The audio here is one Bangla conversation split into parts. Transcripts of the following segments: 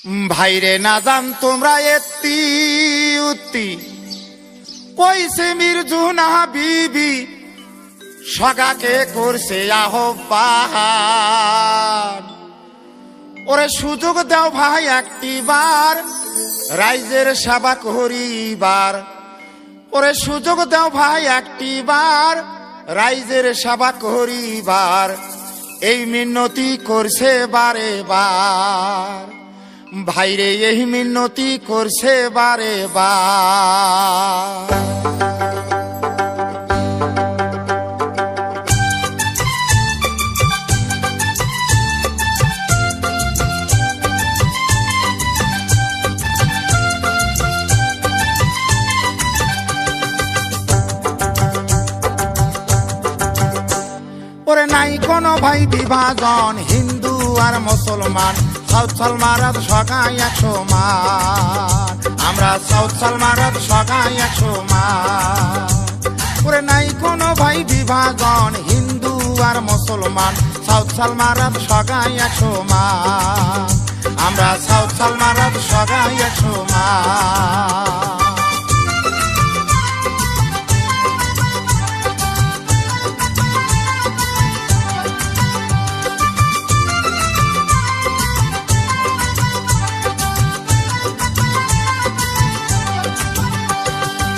ভাইরে না জান তোমরা এত্তি উত্তি কইছে মির্জুনা বিবি সগাকে করছে আহ্বান। ওরে সুযোগ দাও ভাই একটিবার রাইজের সেবা করিবার। ওরে সুযোগ দাও ভাই একটিবার রাইজের সেবা করিবার। এই মিনতি করছে বারে বার ভাইরে, এই মিনতি করছে বারে বার। ওরে নাই কোনো ভাই বিভাজন হিন্দু আর মুসলমান, সাউথ সালমারাত সগাই 100 মান। আমরা সাউথ সালমারাত সগাই 100 মান। ওরে নাই কোনো ভাই বিভাজন হিন্দু আর মুসলমান, সাউথ সালমারাত সগাই 100 মান। আমরা সাউথ সালমারাত সগাই 100 মান।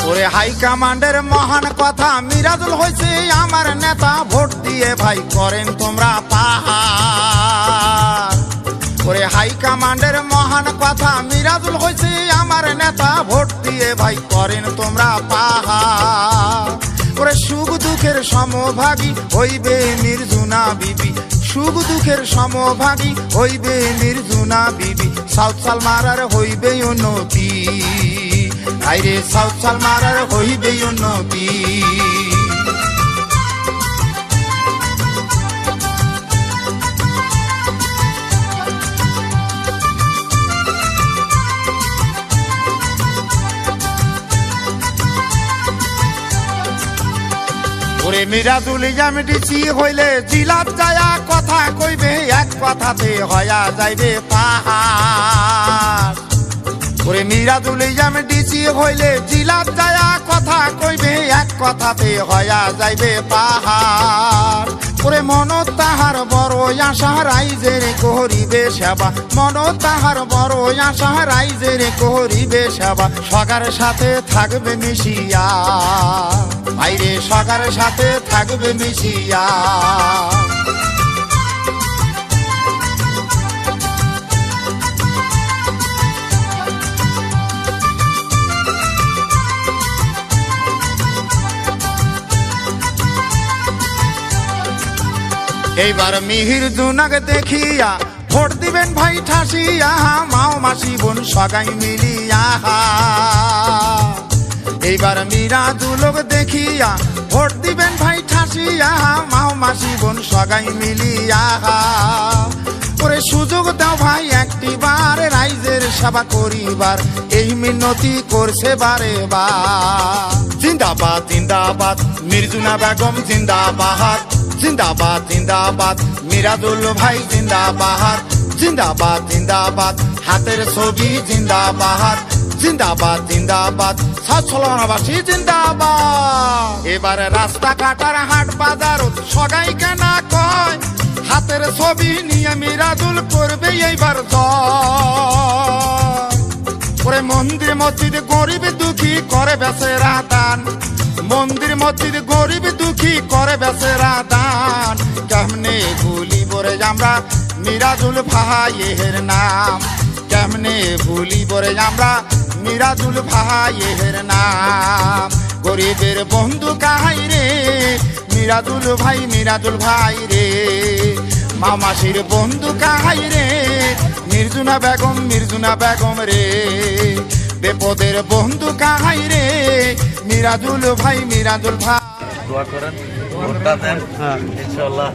ওরে হাই কমান্ডের মহান কথা মিরাজুল হয়েছে আমার নেতা, ভোট দিয়ে ভাই করেন তোমরা পাহাড়। ওরে হাই কমান্ডের মহান কথা মিরাজুল হয়েছে আমার নেতা, ভোট দিয়ে ভাই করেন তোমরা পাহাড়। ওরে সুখ দুঃখের সমভাগী হইবে মির্জুনা বিবি, সুখ দুঃখের সমভাগী হইবে মির্জুনা বিবি। সাউথ সালমারার হইবে উন্নতি আইরে, সাউথ সালমারার হইবে উন্নতি। ওরে মিরাজুল ইজাম ডিসি হইলে জিলাপ যায়া কথা কইবে, এক কথাতে হয়া যাইবে পাহাড়। ওরে মিরাজুল ইজাম ডিসি হইলে জিলাপ যায়া কথা কইবে, এক কথাতে হয়া যাইবে পাহাড়। ওরে মন তাহার বড় আশা রাইজের করিবে সেবা, মন তাহার বড় আশা রাইজের করিবে সেবা। সগার সাথে থাকবে মিশিয়া ভাইরে, সগার সাথে থাকবে মিশিয়া। এইবার মিহিরজুনাকে দেখিয়া ভোট দিবেন ভাই ঠাসিয়া, মাও মাসি বোন সগাই মিলিয়া। এইবার মিরাজুলক দেখিয়া ভোট দিবেন ভাই ঠাসিয়া, মাও মাসি বোন সগাই মিলিয়া। ওরে সুযোগ দাও ভাই একটিবার রাইজের সেবা করিবার, এই মিনতি করছে বারে বার। জিন্দাবাদ জিন্দাবাদ মির্জুনা বেগম জিন্দাবাদ, জিন্দাবাদ জিন্দাবাদ মিরাজুল ভাই জিন্দাবাদ, জিন্দাবাদ জিন্দাবাদ হাতের ছবি জিন্দাবাদ, জিন্দাবাদ জিন্দাবাদ সাতশোলনাবাসী জিন্দাবাদ। এবারে রাস্তা কাটার হাট বাজার সগাই কেনা কয়, হাতের ছবি নিয়ে মিরাজুল করবে এইবার জয়। ওরে মন্দির মসজিদ গরিব দুঃখী করে বেচেরা দান, মন্দির মসজিদ গরিব দুঃখী করে বেচেরা দান। কেমনে ভুলি বরে আমরা মিরাজুল ভাইয়ের নাম, কেমনে ভুলি বরে আমরা মিরাজুল ভাইয়ের নাম। গরিবের বন্ধু কাহাই রে মিরাজুল ভাই, মিরাজুল ভাই রে। মামাসির বন্ধু কাহাই রে মির্জুনা বেগম, মির্জুনা বেগম রে। বেপদের বন্ধু কাহাই রে মিরাজুল ভাই, মিরাজুল ভাই। দোয়া করেন, ভোটটা দেন, ইনশাআল্লাহ